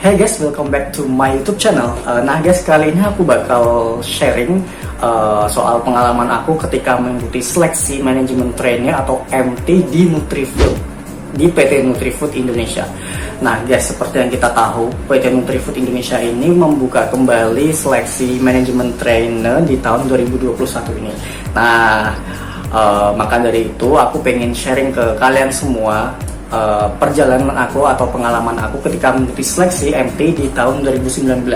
Hey guys, welcome back to my YouTube channel. Nah guys, kali ini aku bakal sharing soal pengalaman aku ketika mengikuti seleksi manajemen trainnya atau MT di Nutrifood, di PT Nutrifood Indonesia. Nah guys, seperti yang kita tahu, PT Nutrifood Indonesia ini membuka kembali seleksi manajemen trainer di tahun 2021 ini. Nah, maka dari itu aku pengen sharing ke kalian semua perjalanan aku atau pengalaman aku ketika mengikuti seleksi MT di tahun 2019,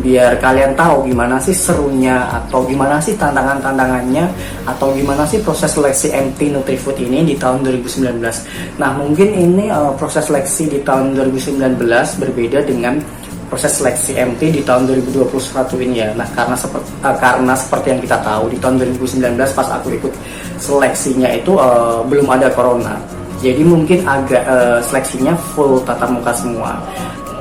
biar kalian tahu gimana sih serunya atau gimana sih tantangannya atau gimana sih proses seleksi MT Nutrifood ini di tahun 2019. Nah mungkin ini proses seleksi di tahun 2019 berbeda dengan proses seleksi MT di tahun 2021 ini ya. Nah karena seperti yang kita tahu di tahun 2019 pas aku ikut seleksinya itu belum ada corona. Jadi mungkin agak seleksinya full tatap muka semua.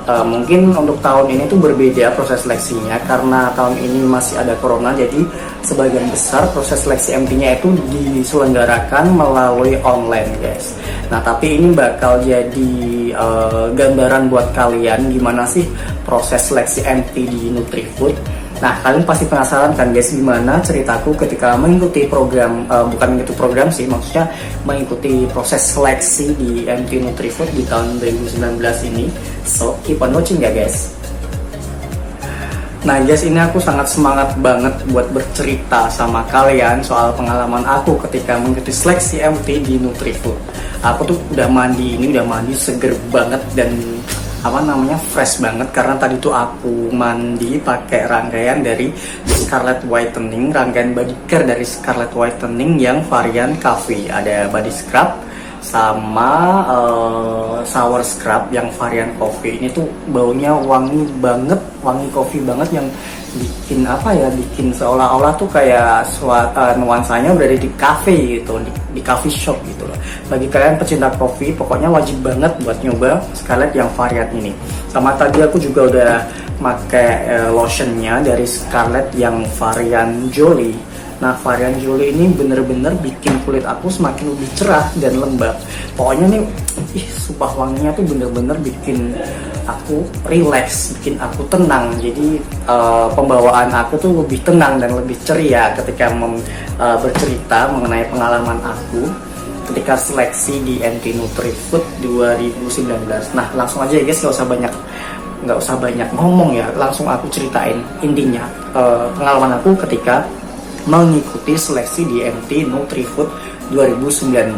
Mungkin untuk tahun ini tuh berbeda proses seleksinya karena tahun ini masih ada corona. Jadi sebagian besar proses seleksi MT-nya itu diselenggarakan melalui online guys. Nah tapi ini bakal jadi gambaran buat kalian gimana sih proses seleksi MT di Nutrifood. Nah kalian pasti penasaran kan guys gimana ceritaku ketika mengikuti program, bukan mengikuti program sih, maksudnya mengikuti proses seleksi di MT Nutrifood di tahun 2019 ini. So keep on watching ya guys. Nah guys, ini aku sangat semangat banget buat bercerita sama kalian soal pengalaman aku ketika mengikuti seleksi MT di Nutrifood. Aku tuh udah mandi seger banget dan fresh banget karena tadi tuh aku mandi pakai rangkaian dari Scarlett Whitening, rangkaian body care dari Scarlett Whitening yang varian coffee. Ada body scrub sama shower scrub yang varian coffee. Ini tuh baunya wangi banget, wangi coffee banget yang bikin bikin seolah-olah tuh kayak nuansanya berada di cafe gitu, di coffee shop gitu loh. Bagi kalian pecinta kopi, pokoknya wajib banget buat nyoba Scarlett yang varian ini. Sama tadi aku juga udah pakai lotionnya dari Scarlett yang varian Jolie. Nah varian Jolie ini bener-bener bikin kulit aku semakin lebih cerah dan lembab. Pokoknya nih, sumpah wanginya tuh bener-bener bikin aku relax, bikin aku tenang. Jadi pembawaan aku tuh lebih tenang dan lebih ceria ketika bercerita mengenai pengalaman aku ketika seleksi di MT Nutrifood 2019. Nah langsung aja ya guys, nggak usah banyak ngomong ya, langsung aku ceritain intinya pengalaman aku ketika mengikuti seleksi di MT Nutrifood 2019.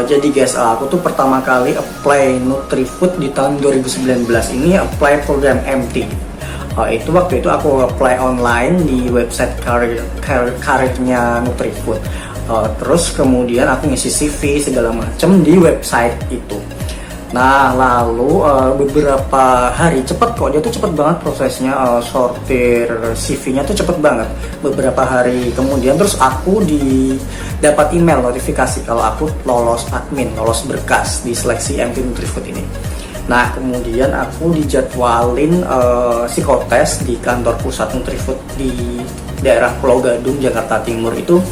Jadi guys, aku tuh pertama kali apply Nutrifood di tahun 2019 ini, apply program MT. Waktu itu aku apply online di website karirnya Nutrifood. Terus kemudian aku ngisi CV segala macem di website itu. Nah lalu beberapa hari, cepet kok, dia tuh cepet banget prosesnya, sortir CV-nya tuh cepet banget. Beberapa hari kemudian terus aku dapat email notifikasi kalau aku lolos admin, lolos berkas di seleksi MT Nutrifood ini. Nah kemudian aku dijadwalin psikotes di kantor pusat Nutrifood di daerah Pulau Gadung, Jakarta Timur itu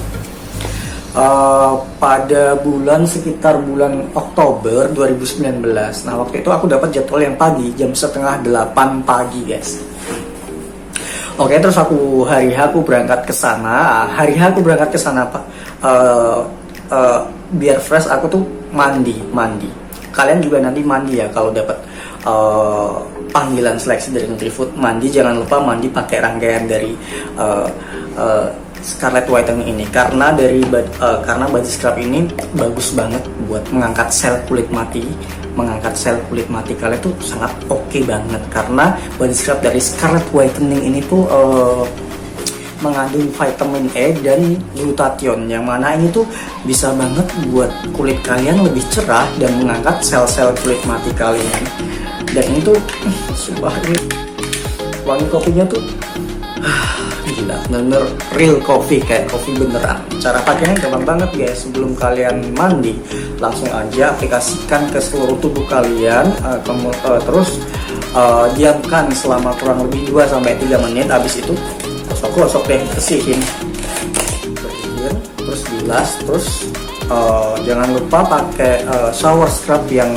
pada sekitar bulan Oktober 2019. Nah waktu itu aku dapat jadwal yang pagi, jam 7:30 pagi guys. Oke, terus hari H aku berangkat ke sana. Pak. Biar fresh aku tuh mandi. Kalian juga nanti mandi ya kalau dapat panggilan seleksi dari Nutrifood. Mandi, jangan lupa mandi pakai rangkaian dari Scarlett Whitening ini karena body scrub ini bagus banget buat mengangkat sel kulit mati. Kalian tuh sangat oke banget karena body scrub dari Scarlett Whitening ini tuh mengandung vitamin E dan glutathione, yang mana ini tuh bisa banget buat kulit kalian lebih cerah dan mengangkat sel-sel kulit mati kalian. Dan ini tuh sumpah, ini wangi kopinya tuh gila, bener real coffee, kayak kopi beneran. Cara pakainya gampang banget guys. Sebelum kalian mandi, langsung aja aplikasikan ke seluruh tubuh kalian, terus diamkan selama kurang lebih 2-3 menit. Habis itu gosok deh, bersihin, terus bilas, terus jangan lupa pakai shower scrub yang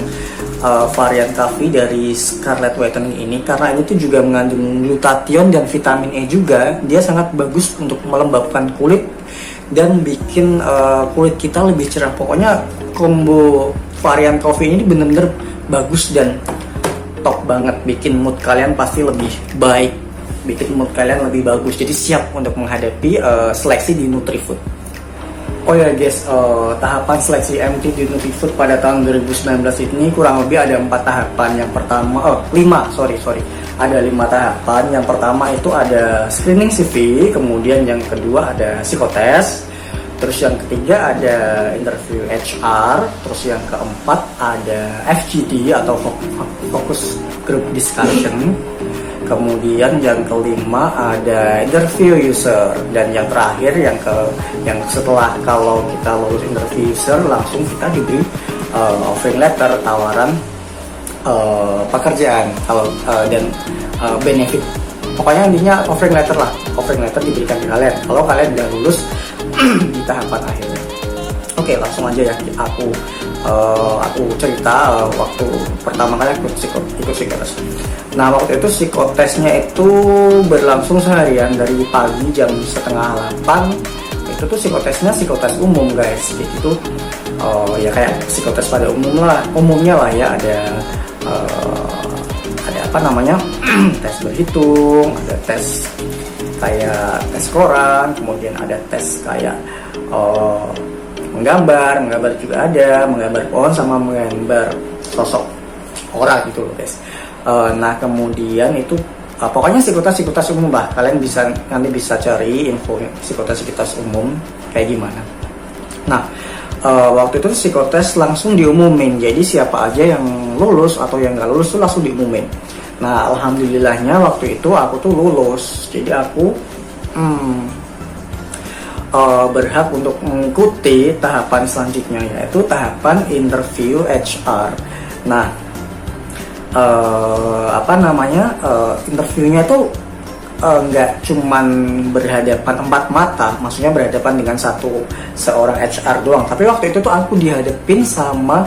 varian coffee dari Scarlet Whitening ini, karena ini tuh juga mengandung glutathione dan vitamin E juga. Dia sangat bagus untuk melembabkan kulit dan bikin kulit kita lebih cerah. Pokoknya combo varian coffee ini bener-bener bagus dan top banget, bikin mood kalian pasti lebih baik, bikin mood kalian lebih bagus. Jadi siap untuk menghadapi seleksi di Nutrifood. Oh ya guys, tahapan seleksi MT di Nutrifood pada tahun 2019 ini kurang lebih ada 4 tahapan. Yang pertama, 5, sorry. Ada 5 tahapan. Yang pertama itu ada screening CV, kemudian yang kedua ada psikotes, terus yang ketiga ada interview HR, terus yang keempat ada FGD atau focus group discussion. Kemudian yang kelima ada interview user, dan yang terakhir yang setelah kalau kita lulus interview user langsung kita diberi offering letter, tawaran pekerjaan dan benefit. Pokoknya intinya offering letter diberikan ke kalian kalau kalian udah lulus di tahapan akhirnya. Oke, langsung aja ya aku cerita waktu pertama kali ikut psikotes. Nah, waktu itu psikotesnya itu berlangsung seharian dari pagi jam 7:30. Itu tuh psikotes umum guys. Jadi itu ya kayak psikotes pada umumnya lah ya, ada apa namanya tes berhitung, ada tes kayak tes koran, kemudian ada tes kayak menggambar juga ada, menggambar pohon sama menggambar sosok orang gitu loh guys. Nah kemudian itu pokoknya psikotes umum lah, kalian nanti bisa cari info psikotes umum kayak gimana. Nah waktu itu psikotes langsung diumumin, jadi siapa aja yang lulus atau yang nggak lulus tuh langsung diumumin. Nah alhamdulillahnya waktu itu aku tuh lulus, jadi aku berhak untuk mengikuti tahapan selanjutnya, yaitu tahapan interview HR. Nah interviewnya tuh nggak cuman berhadapan 4 mata, maksudnya berhadapan dengan seorang HR doang, tapi waktu itu tuh aku dihadapin sama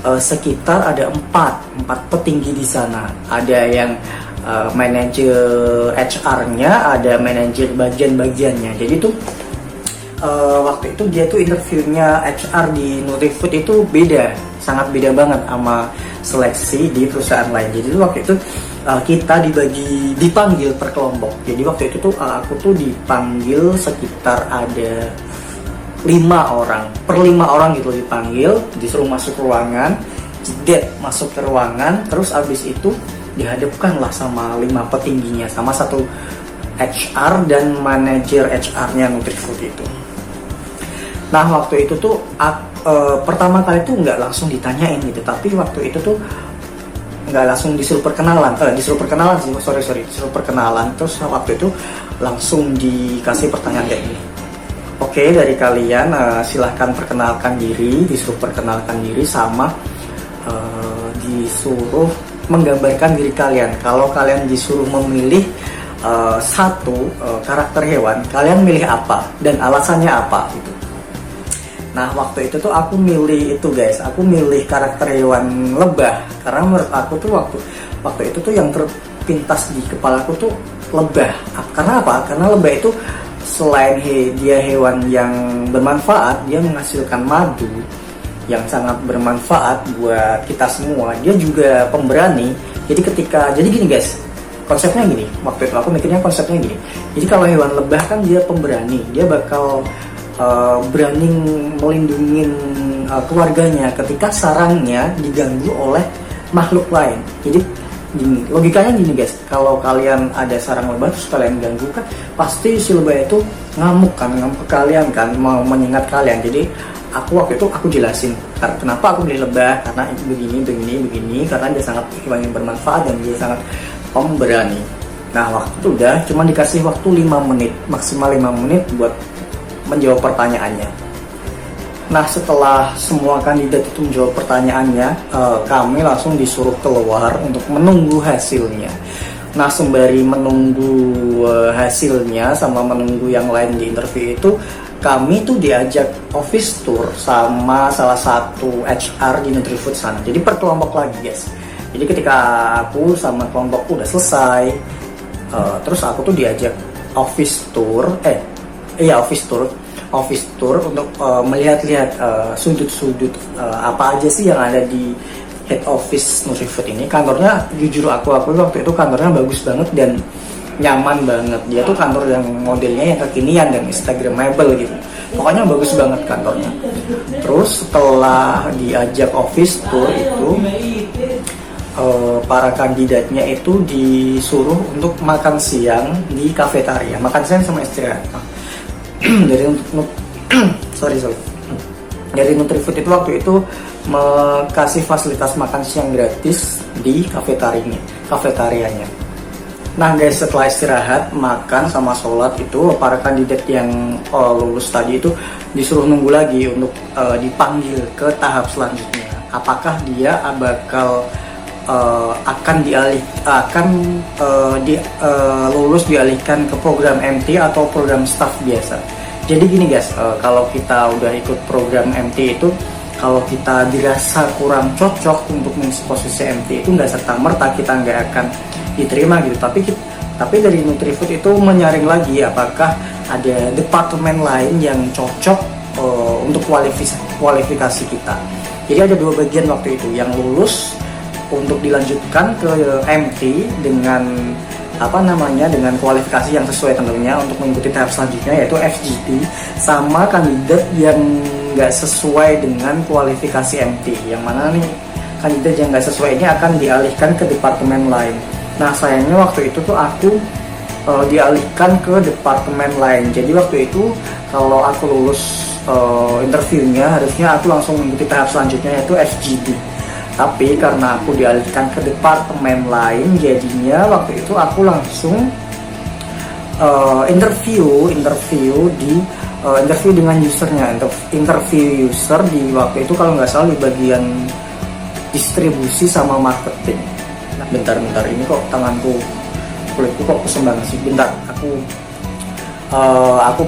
sekitar ada 4 petinggi di sana. Ada yang manajer HR-nya, ada manajer bagian-bagiannya. Jadi tuh waktu itu dia tuh interviewnya HR di Nutrifood itu sangat beda banget sama seleksi di perusahaan lain. Jadi waktu itu kita dipanggil per kelompok. Jadi waktu itu tuh aku tuh dipanggil sekitar ada 5 orang, per 5 orang gitu dipanggil, disuruh masuk ruangan, masuk ke ruangan, terus abis itu dihadapkan lah sama 5 petingginya, sama satu HR dan manajer HR-nya Nutrifood itu. Nah waktu itu tuh pertama kali tuh nggak langsung ditanyain gitu, tapi waktu itu tuh nggak langsung disuruh perkenalan terus waktu itu langsung dikasih pertanyaan kayak gini. Oke, dari kalian silahkan disuruh perkenalkan diri sama disuruh menggambarkan diri kalian. Kalau kalian disuruh memilih satu karakter hewan, kalian milih apa dan alasannya apa gitu. Nah waktu itu tuh aku milih karakter hewan lebah, karena menurut aku tuh waktu itu tuh yang terpintas di kepalaku tuh lebah. Karena apa? Karena lebah itu selain dia hewan yang bermanfaat, dia menghasilkan madu yang sangat bermanfaat buat kita semua. Dia juga pemberani. Jadi gini guys, konsepnya gini. Waktu itu aku mikirnya konsepnya gini. Jadi kalau hewan lebah kan dia pemberani, dia bakal berani melindungi keluarganya ketika sarangnya diganggu oleh makhluk lain. Jadi logikanya gini guys, kalau kalian ada sarang lebah terus kalian ganggu kan, pasti si lebah itu ngamuk ke kalian kan, mau menyengat kalian. Jadi waktu itu aku jelasin kenapa aku beli lebah, karena begini, karena dia sangat hewan yang bermanfaat dan dia sangat pemberani. Nah waktu itu udah cuma dikasih waktu 5 menit, maksimal 5 menit buat menjawab pertanyaannya. Nah setelah semua kandidat itu menjawab pertanyaannya, kami langsung disuruh keluar untuk menunggu hasilnya. Nah, sembari menunggu hasilnya sama menunggu yang lain di interview itu, kami tuh diajak office tour sama salah satu HR di Nutrifood sana. Jadi per kelompok lagi guys. Jadi ketika aku sama kelompokku udah selesai, terus aku tuh diajak office tour, office tour untuk melihat-lihat sudut-sudut apa aja sih yang ada di head office Nutrifood ini. Kantornya jujur aku waktu itu kantornya bagus banget dan nyaman banget. Dia tuh kantor yang modelnya yang kekinian dan instagramable gitu. Pokoknya bagus banget kantornya. Terus setelah diajak office tour itu para kandidatnya itu disuruh untuk makan siang di kafetaria, makan siang sama istirahat. Dari dari Nutrifood itu waktu itu kasih fasilitas makan siang gratis di kafetarianya. Nah guys, setelah istirahat, makan sama sholat itu para kandidat yang lulus tadi itu disuruh nunggu lagi untuk dipanggil ke tahap selanjutnya. Apakah dia bakal lulus dialihkan ke program MT atau program staff biasa. Jadi gini guys, kalau kita udah ikut program MT itu, kalau kita dirasa kurang cocok untuk mengisi posisi MT itu nggak serta-merta kita nggak akan diterima gitu. Tapi dari Nutrifood itu menyaring lagi apakah ada departemen lain yang cocok untuk kualifikasi kita. Jadi ada dua bagian waktu itu, yang lulus untuk dilanjutkan ke MT dengan dengan kualifikasi yang sesuai tentunya untuk mengikuti tahap selanjutnya yaitu FGT, sama kandidat yang nggak sesuai dengan kualifikasi MT, yang mana nih kandidat yang nggak sesuai ini akan dialihkan ke departemen lain. Nah sayangnya waktu itu tuh aku dialihkan ke departemen lain. Jadi waktu itu kalau aku lulus interviewnya harusnya aku langsung mengikuti tahap selanjutnya yaitu FGD. Tapi karena aku dialihkan ke departemen lain, jadinya waktu itu aku langsung interview dengan usernya, interview user di waktu itu kalau nggak salah di bagian distribusi sama marketing. Nah, bentar ini kok tanganku, kulitku kok kusam banget sih. Bentar, aku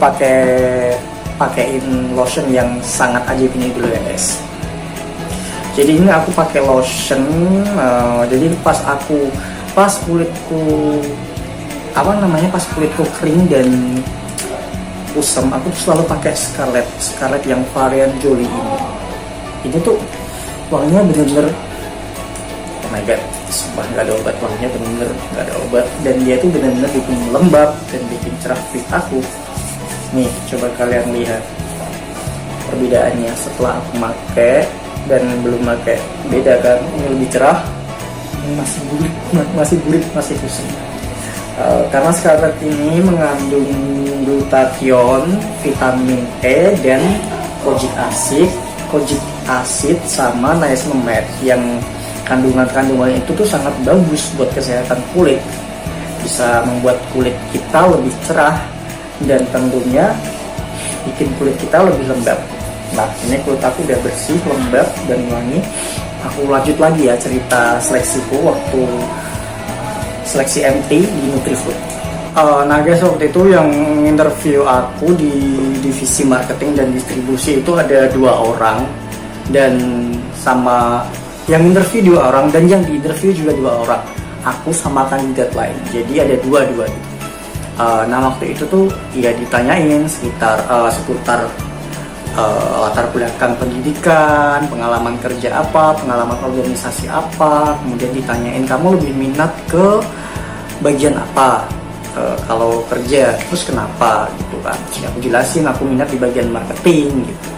pakein lotion yang sangat ajaib ini dulu ya guys. Jadi ini aku pakai lotion, jadi pas kulitku kering dan kusam, aku tuh selalu pakai Scarlett yang varian Jolie ini. Ini tuh wanginya bener-bener, oh my god, sumpah nggak ada obat, wanginya bener-bener nggak ada obat, dan dia tuh bener-bener bikin lembab dan bikin cerah fit aku. Nih coba kalian lihat perbedaannya setelah aku pakai dan belum pakai, beda kan? Ini lebih cerah, ini masih burik, masih kusam. Karena Scarlett ini mengandung glutathione, vitamin E, dan kojic acid sama niacinamide yang kandungan itu tuh sangat bagus buat kesehatan kulit, bisa membuat kulit kita lebih cerah dan tentunya bikin kulit kita lebih lembab. Nah ini kulit aku udah bersih, lembab, dan wangi. Aku lanjut lagi ya cerita seleksiku waktu seleksi MT di Nutrifood. Nah guys, waktu itu yang interview aku di divisi marketing dan distribusi itu ada 2 orang, dan sama yang interview 2 orang dan yang di interview juga 2 orang. Aku sama kandidat lain, jadi ada 2 gitu. Nah waktu itu tuh ya ditanyain seputar latar belakang pendidikan, pengalaman kerja apa, pengalaman organisasi apa, kemudian ditanyain kamu lebih minat ke bagian apa kalau kerja, terus kenapa gitu kan. Ya, aku jelasin aku minat di bagian marketing gitu,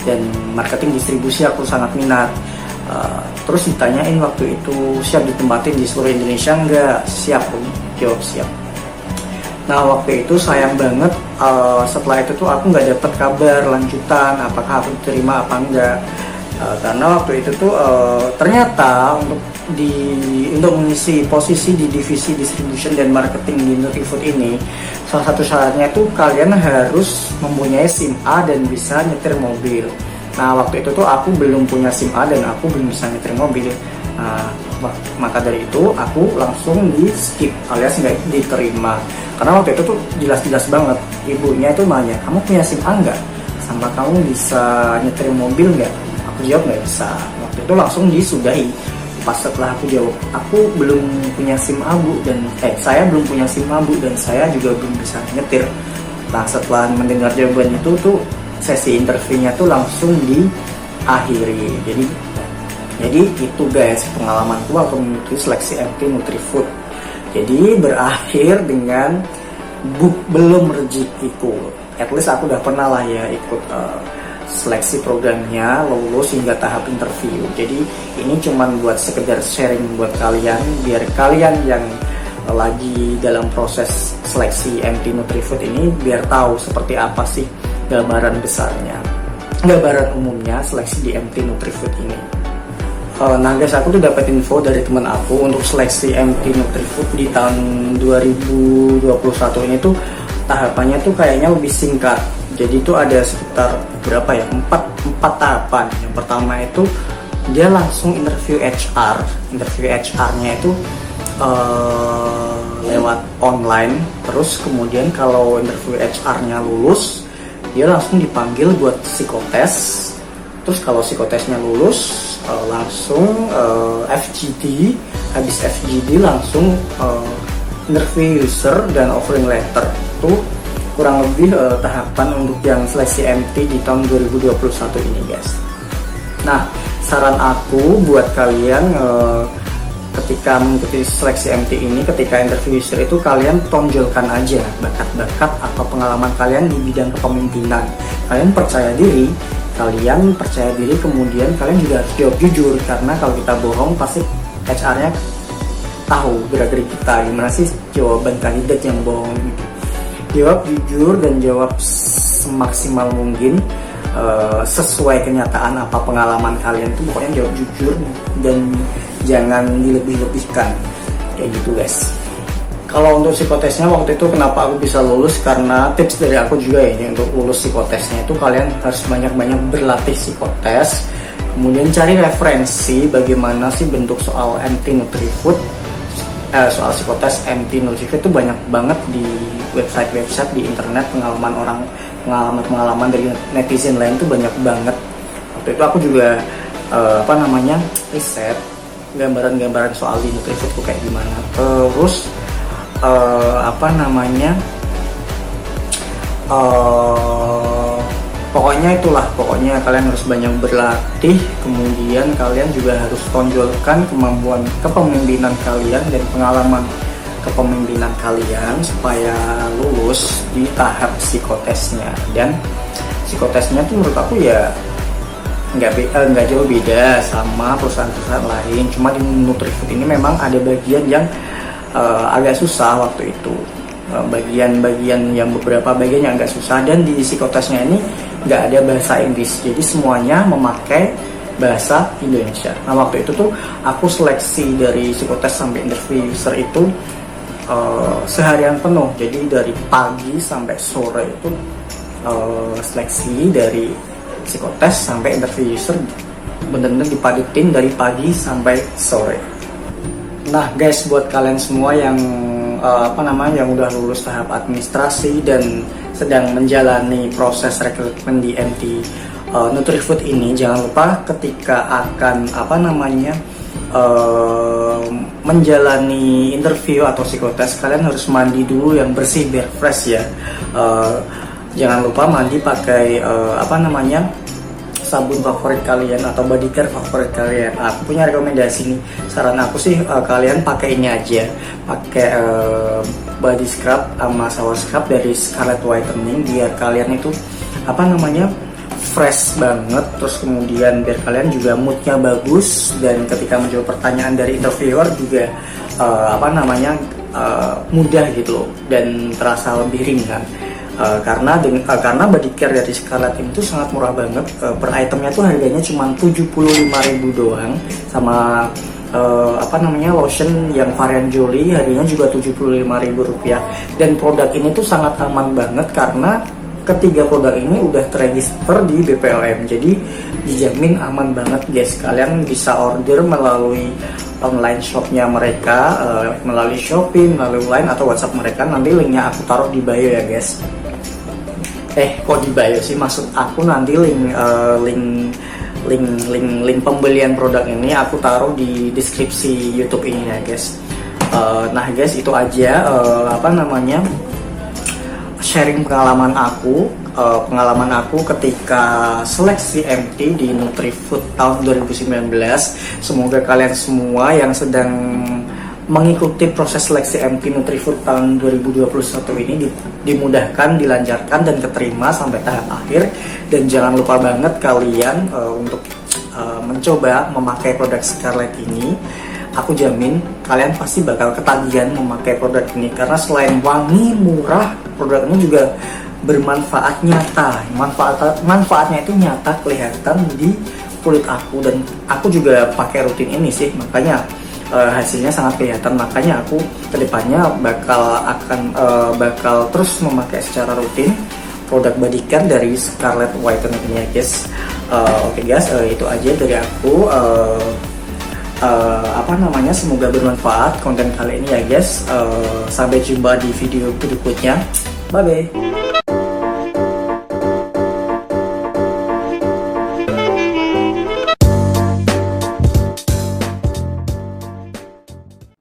dan marketing distribusi aku sangat minat. Terus ditanyain waktu itu siap ditempatin di seluruh Indonesia enggak? Siap, jawab siap. Nah waktu itu sayang banget, setelah itu tuh aku nggak dapet kabar lanjutan apakah aku diterima apa enggak, karena waktu itu tuh ternyata untuk mengisi posisi di divisi distribution dan marketing di Nutrifood ini, salah satu syaratnya tuh kalian harus mempunyai SIM A dan bisa nyetir mobil. Nah waktu itu tuh aku belum punya SIM A dan aku belum bisa nyetir mobil. Nah, maka dari itu aku langsung di skip alias nggak diterima, karena waktu itu tuh jelas-jelas banget ibunya itu nanya, kamu punya SIM A nggak, sama kamu bisa nyetir mobil nggak. Aku jawab nggak bisa. Waktu itu langsung disudahi. Pas setelah aku jawab aku belum punya SIM A Bu, dan saya belum punya SIM A Bu, dan saya juga belum bisa nyetir. Nah, setelah mendengar jawaban itu tuh sesi interviewnya tuh langsung diakhiri. Jadi itu guys pengalamanku waktu mengikuti seleksi MT Nutrifood. Jadi berakhir dengan belum rezekiku. At least aku udah pernah lah ya ikut seleksi programnya, lulus hingga tahap interview. Jadi ini cuman buat sekedar sharing buat kalian, biar kalian yang lagi dalam proses seleksi MT Nutrifood ini biar tahu seperti apa sih gambaran besarnya, gambaran umumnya seleksi di MT Nutrifood ini. Nah guys, aku tuh dapat info dari teman aku untuk seleksi MT Nutrifood di tahun 2021 ini tuh tahapannya tuh kayaknya lebih singkat. Jadi itu ada sekitar berapa ya, 4 tahapan. Yang pertama itu dia langsung interview HR. Interview HR-nya itu lewat online. Terus kemudian kalau interview HR-nya lulus, dia langsung dipanggil buat psikotes. Terus kalau psikotesnya lulus, langsung FGD. Habis FGD langsung interview user dan offering letter. Itu kurang lebih tahapan untuk yang seleksi MT di tahun 2021 ini guys. Nah, saran aku buat kalian ketika mengikuti seleksi MT ini, ketika interview user itu kalian tonjolkan aja bakat-bakat atau pengalaman kalian di bidang kepemimpinan. Kalian percaya diri, kemudian kalian juga harus jawab jujur, karena kalau kita bohong pasti HR-nya tahu gerak-gerik kita. Gimana sih jawaban kandidat yang bohong gitu. Jawab jujur dan jawab semaksimal mungkin sesuai kenyataan apa pengalaman kalian tuh, pokoknya jawab jujur dan jangan dilebih-lebihkan kayak gitu guys. Kalau untuk psikotesnya waktu itu kenapa aku bisa lulus, karena tips dari aku juga ya, untuk lulus psikotesnya itu kalian harus banyak-banyak berlatih psikotes, kemudian cari referensi bagaimana sih bentuk soal MT Nutrifood, soal psikotes MT Nutrifood itu banyak banget di website di internet, pengalaman dari netizen lain tuh banyak banget. Waktu itu aku juga riset gambaran-gambaran soal di Nutrifood tuh kayak gimana. Terus pokoknya kalian harus banyak berlatih, kemudian kalian juga harus tonjolkan kemampuan kepemimpinan kalian dan pengalaman kepemimpinan kalian supaya lulus di tahap psikotesnya. Dan psikotesnya tuh menurut aku ya nggak jauh beda sama perusahaan-perusahaan lain, cuma di Nutrifood ini memang ada bagian yang agak susah waktu itu, beberapa bagian yang agak susah, dan di psikotesnya ini nggak ada bahasa Inggris, jadi semuanya memakai bahasa Indonesia. Nah waktu itu tuh aku seleksi dari psikotes sampai interview user itu seharian penuh, jadi dari pagi sampai sore itu seleksi dari psikotes sampai interview user benar-benar dipadetin dari pagi sampai sore. Nah guys, buat kalian semua yang yang udah lulus tahap administrasi dan sedang menjalani proses rekrutmen di MT Nutrifood ini, jangan lupa ketika akan menjalani interview atau psikotes, kalian harus mandi dulu yang bersih biar fresh ya. Jangan lupa mandi pakai sabun favorit kalian atau body care favorit kalian. Aku punya rekomendasi nih, saran aku sih kalian pakai ini aja, pakai body scrub sama shower scrub dari Scarlett Whitening, biar kalian itu fresh banget. Terus kemudian biar kalian juga moodnya bagus, dan ketika menjawab pertanyaan dari interviewer juga mudah gitu loh, dan terasa lebih ringan. Karena body care dari Scarlett itu sangat murah banget. Per itemnya tuh harganya cuma 75.000 doang, sama lotion yang varian Jolie harganya juga 75.000 rupiah. Dan produk ini tuh sangat aman banget karena ketiga produk ini udah terregister di BPOM, jadi dijamin aman banget guys. Kalian bisa order melalui online shopnya mereka, melalui Shopee, melalui Line atau WhatsApp mereka. Nanti linknya aku taruh di bio ya guys. Kok di bio sih, maksud aku nanti link pembelian produk ini aku taruh di deskripsi YouTube ini ya guys. Nah guys, itu aja sharing pengalaman aku ketika seleksi MT di Nutrifood tahun 2019. Semoga kalian semua yang sedang mengikuti proses seleksi MT Nutrifood tahun 2021 ini dimudahkan, dilancarkan, dan keterima sampai tahap akhir. Dan jangan lupa banget kalian untuk mencoba memakai produk Scarlett ini. Aku jamin kalian pasti bakal ketagihan memakai produk ini, karena selain wangi, murah, produk ini juga bermanfaat nyata. Manfaatnya itu nyata, kelihatan di kulit aku, dan aku juga pakai rutin ini sih, makanya hasilnya sangat kelihatan. Makanya aku kedepannya bakal terus memakai secara rutin produk body care dari Scarlett Whitening ini ya guys. Oke guys, itu aja dari aku. Semoga bermanfaat konten kali ini ya guys. Sampai jumpa di video berikutnya. Bye bye.